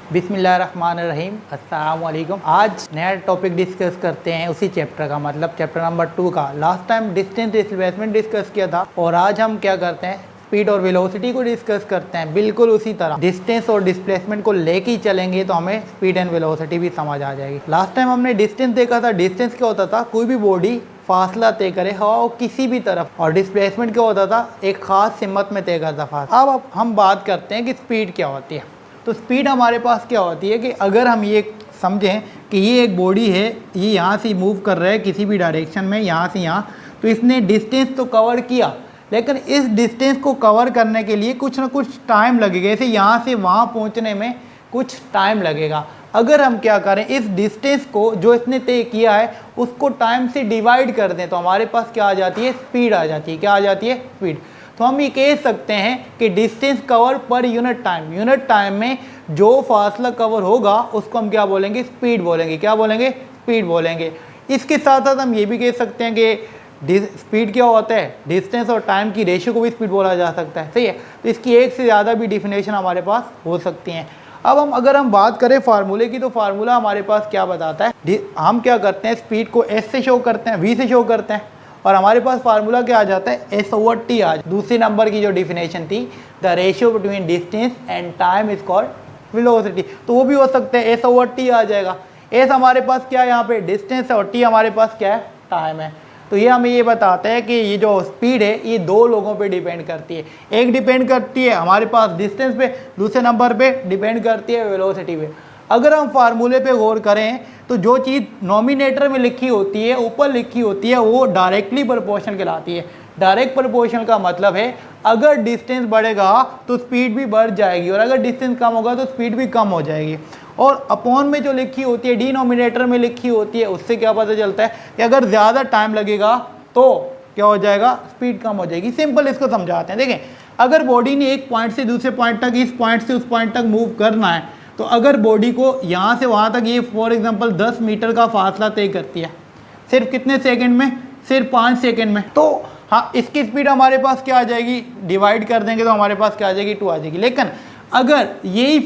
बिस्मिल्लाहिर्रहमानिर्रहीम, अस्सलाम वालेकुम। आज नया टॉपिक डिस्कस करते हैं उसी चैप्टर का, मतलब चैप्टर नंबर 2 का। Last time distance displacement discuss किया था और आज हम क्या करते हैं, स्पीड और वेलोसिटी को डिस्कस करते हैं। बिल्कुल उसी तरह डिस्टेंस और डिस्प्लेसमेंट को लेके ही चलेंगे तो हमें स्पीड एंड वेलोसिटी भी समझ आ जाएगी। लास्ट टाइम हमने डिस्टेंस देखा था। डिस्टेंस क्या होता था, कोई भी बॉडी फासला तय करे हवा और किसी भी तरफ, और डिस्प्लेसमेंट क्या होता था, एक खास सिमत में तय करता फासला। अब हम बात करते हैं कि स्पीड क्या होती है। तो स्पीड हमारे पास क्या होती है कि अगर हम ये समझें कि ये एक बॉडी है, ये यहाँ से मूव कर रहा है किसी भी डायरेक्शन में, यहाँ से यहाँ, तो इसने डिस्टेंस तो कवर किया, लेकिन इस डिस्टेंस को कवर करने के लिए कुछ ना कुछ टाइम लगेगा। जैसे यहाँ से वहाँ पहुँचने में कुछ टाइम लगेगा। अगर हम क्या करें, इस डिस्टेंस को जो इसने तय किया है उसको टाइम से डिवाइड कर दें तो हमारे पास क्या आ जाती है, स्पीड आ जाती है। क्या आ जाती है, स्पीड। तो हम ये कह सकते हैं कि distance cover per unit time, unit time में जो फासला कवर होगा उसको हम क्या बोलेंगे, स्पीड बोलेंगे। क्या बोलेंगे, स्पीड बोलेंगे। इसके साथ साथ हम ये भी कह सकते हैं कि स्पीड क्या होता है, डिस्टेंस और टाइम की रेशियो को भी स्पीड बोला जा सकता है। सही है। तो इसकी एक से ज़्यादा भी डिफिनेशन हमारे पास हो सकती हैं। अब अगर हम बात करें फार्मूले की, तो फार्मूला हमारे पास क्या बताता है, हम क्या करते हैं, स्पीड को एस से शो करते हैं, वी से शो करते हैं, और हमारे पास फार्मूला क्या आ जाता है, S/T आ। दूसरे नंबर की जो डिफिनेशन थी, the ratio between distance and time is called velocity. तो वो भी हो सकता है, S/T आ जाएगा। S हमारे पास क्या है यहाँ पे, डिस्टेंस, और T हमारे पास क्या है, टाइम है। तो ये हमें ये बताता है कि ये जो स्पीड है ये दो लोगों पे डिपेंड करती है। एक डिपेंड करती है हमारे पास डिस्टेंस पे, दूसरे नंबर पे डिपेंड करती है वेलोसिटी पे। अगर हम फार्मूले पे गौर करें तो जो चीज़ नॉमिनेटर में लिखी होती है, ऊपर लिखी होती है, वो डायरेक्टली प्रोपोर्शनल कहलाती है। डायरेक्ट प्रोपोर्शनल का मतलब है अगर डिस्टेंस बढ़ेगा तो स्पीड भी बढ़ जाएगी, और अगर डिस्टेंस कम होगा तो स्पीड भी कम हो जाएगी। और अपॉन में जो लिखी होती है, डिनोमिनेटर में लिखी होती है, उससे क्या पता चलता है कि अगर ज़्यादा टाइम लगेगा तो क्या हो जाएगा, स्पीड कम हो जाएगी। सिंपल इसको समझाते हैं। देखें, अगर बॉडी ने एक पॉइंट से दूसरे पॉइंट तक, इस पॉइंट से उस पॉइंट तक मूव करना है, तो अगर बॉडी को यहाँ से वहाँ तक ये फॉर एग्जांपल 10 मीटर का फासला तय करती है, सिर्फ कितने सेकंड में, सिर्फ 5 सेकंड में, तो हाँ, इसकी स्पीड हमारे पास क्या आ जाएगी, डिवाइड कर देंगे तो हमारे पास क्या आ जाएगी, 2 आ जाएगी। लेकिन अगर यही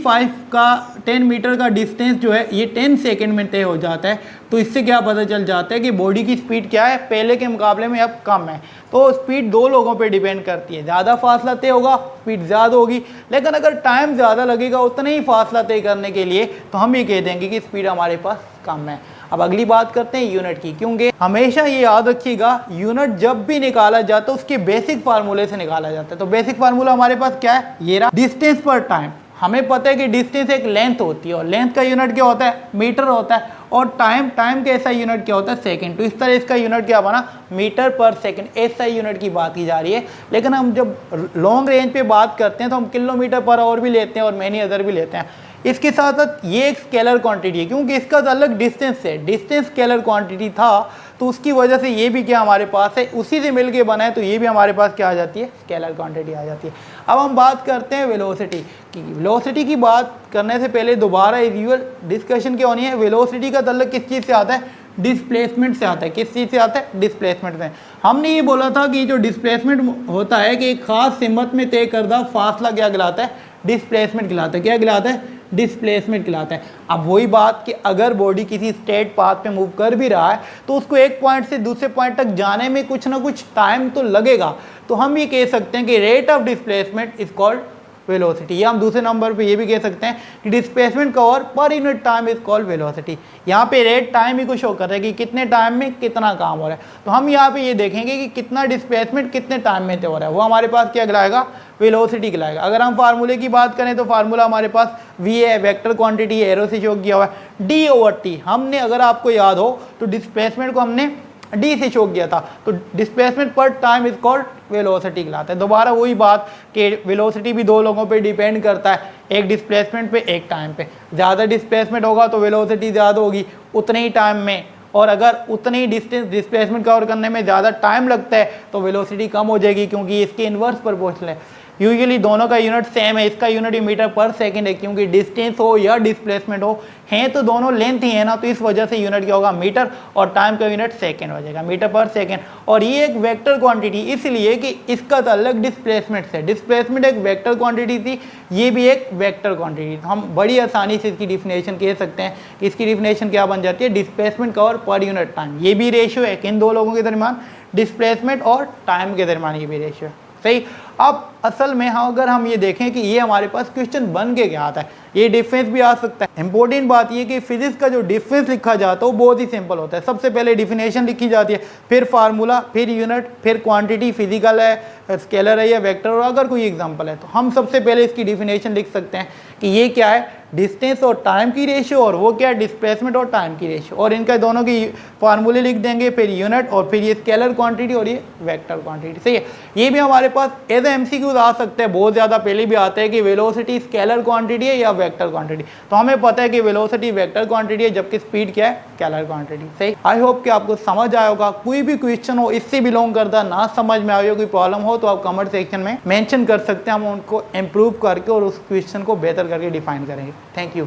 10 मीटर का डिस्टेंस जो है ये 10 सेकंड में तय हो जाता है, तो इससे क्या पता चल जाता है कि बॉडी की स्पीड क्या है, पहले के मुकाबले में अब कम है। तो स्पीड दो लोगों पे डिपेंड करती है। ज़्यादा फासला तय होगा, स्पीड ज़्यादा होगी, लेकिन अगर टाइम ज़्यादा लगेगा उतना ही फासला तय करने के लिए, तो हम ये कह देंगे कि स्पीड हमारे पास कम है। अब अगली बात करते हैं यूनिट की, क्योंकि हमेशा ये याद रखिएगा, यूनिट जब भी निकाला जाता है उसके बेसिक फार्मूले से निकाला जाता है। तो बेसिक फार्मूला हमारे पास क्या है, ये रहा, डिस्टेंस पर टाइम। हमें पता है कि डिस्टेंस एक लेंथ होती है, और लेंथ का यूनिट क्या होता है, मीटर होता है, और टाइम का ऐसा यूनिट क्या होता है, सेकंड। तो इस तरह इसका यूनिट क्या बना, मीटर पर सेकंड, ऐसा यूनिट की बात की जा रही है। लेकिन हम जब लॉन्ग रेंज पे बात करते हैं तो हम किलोमीटर पर आवर भी लेते हैं और मैनी अदर भी लेते हैं। इसके साथ साथ ये एक स्केलर क्वांटिटी है, क्योंकि इसका अलग डिस्टेंस है, डिस्टेंस स्केलर क्वांटिटी था, तो उसकी वजह से ये भी क्या हमारे पास है, उसी से मिल के बना है, तो ये भी हमारे पास क्या आ जाती है, स्केलर क्वांटिटी आ जाती है। अब हम बात करते हैं वेलोसिटी की। वेलोसिटी की बात करने से पहले दोबारा यूजुअल डिस्कशन क्या होनी है, वेलोसिटी का ताल्लुक किस चीज़ से आता है, डिस्प्लेसमेंट से आता है। किस चीज़ से आता है, डिस्प्लेसमेंट से। हमने ये बोला था कि जो डिस्प्लेसमेंट होता है कि एक खास सिमत में तय करदा फासला क्या कहलाता है, डिस्प्लेसमेंट कहलाता है। क्या कहलाता है, डिस्प्लेसमेंट कहलाता है। अब वही बात कि अगर बॉडी किसी स्ट्रेट पाथ पे मूव कर भी रहा है तो उसको एक पॉइंट से दूसरे पॉइंट तक जाने में कुछ ना कुछ टाइम तो लगेगा, तो हम ये कह सकते हैं कि rate of displacement is called velocity. या हम दूसरे नंबर पे ये भी कह सकते हैं कि displacement cover per unit time is called velocity. यहाँ पे रेट टाइम ही को शो कर रहा है कि कितने टाइम में कितना काम हो रहा है। तो हम यहाँ पे ये देखेंगे कि कितना डिस्प्लेसमेंट कितने टाइम में हो रहा है, वो हमारे पास क्या कहलाएगा, वेलोसिटी कहलाएगा। अगर हम फार्मूले की बात करें तो फार्मूला हमारे पास वी है, वेक्टर क्वांटिटी है, एरो से शो किया हुआ है, D/T। हमने, अगर आपको याद हो तो डिस्प्लेसमेंट को हमने डी से शो किया था, तो डिस्प्लेसमेंट पर टाइम इज कॉल्ड वेलोसिटी कहलाता है। दोबारा वही बात कि वेलोसिटी भी दो लोगों पे डिपेंड करता है, एक डिस्प्लेसमेंट पे, एक टाइम पे। ज़्यादा डिस्प्लेसमेंट होगा तो वेलोसिटी ज़्यादा होगी उतने ही टाइम में, और अगर उतने ही डिस्प्लेसमेंट कवर करने में ज़्यादा टाइम लगता है तो वेलोसिटी कम हो जाएगी, क्योंकि इसके इन्वर्स प्रोपोर्शनल है। यूजुअली दोनों का यूनिट सेम है, इसका यूनिट मीटर पर सेकंड है, क्योंकि डिस्टेंस हो या डिस्प्लेसमेंट हो हैं तो दोनों लेंथ ही है ना, तो इस वजह से यूनिट क्या होगा मीटर, और टाइम का यूनिट सेकंड हो जाएगा, मीटर पर सेकंड। और ये एक वेक्टर क्वांटिटी इसलिए कि इसका ताल्लुक डिस्प्लेसमेंट से, डिस्प्लेसमेंट एक वेक्टर क्वांटिटी थी, ये भी एक वेक्टर क्वांटिटी। हम बड़ी आसानी से इसकी डिफिनेशन कह सकते हैं, इसकी डिफिनेशन क्या बन जाती है, displacement cover per unit time. ये भी रेशियो है किन दो लोगों के दरमियान, डिस्प्लेसमेंट और टाइम के दरमियान, ये भी रेशियो है। सही। अब असल में हाँ, अगर हम ये देखें कि ये हमारे पास क्वेश्चन बन के क्या आता है, ये डिफरेंस भी आ सकता है। इंपॉर्टेंट बात ये कि फिजिक्स का जो डिफरेंस लिखा जाता है वो बहुत ही सिंपल होता है। सबसे पहले डिफिनेशन लिखी जाती है, फिर फार्मूला, फिर यूनिट, फिर क्वांटिटी, फिजिकल है, स्केलर है या वेक्टर, और अगर कोई एग्जांपल है तो हम सबसे पहले इसकी डिफिनेशन लिख सकते हैं कि ये क्या है, डिस्टेंस और टाइम की रेशियो, और वो क्या है, डिस्प्लेसमेंट और टाइम की रेशियो, और इनका दोनों की फार्मूले लिख देंगे, फिर यूनिट, और फिर ये स्केलर क्वांटिटी और ये वेक्टर क्वांटिटी। सही है। ये भी हमारे पास एज एमसीक्यूज आ सकते हैं, बहुत ज़्यादा पहले भी आते हैं कि वेलोसिटी स्केलर क्वांटिटी है या वेक्टर क्वांटिटी, तो हमें पता है कि वेलोसिटी वेक्टर क्वांटिटी है, जबकि स्पीड क्या है, स्केलर क्वांटिटी। सही। आई होप कि आपको समझ आया होगा। कोई भी क्वेश्चन हो इससे बिलोंग करता ना समझ में आए, कोई प्रॉब्लम हो तो आप कमेंट सेक्शन में मेंशन कर सकते हैं, हम उनको इम्प्रूव करके और उस क्वेश्चन को बेहतर करके डिफाइन करेंगे। Thank you.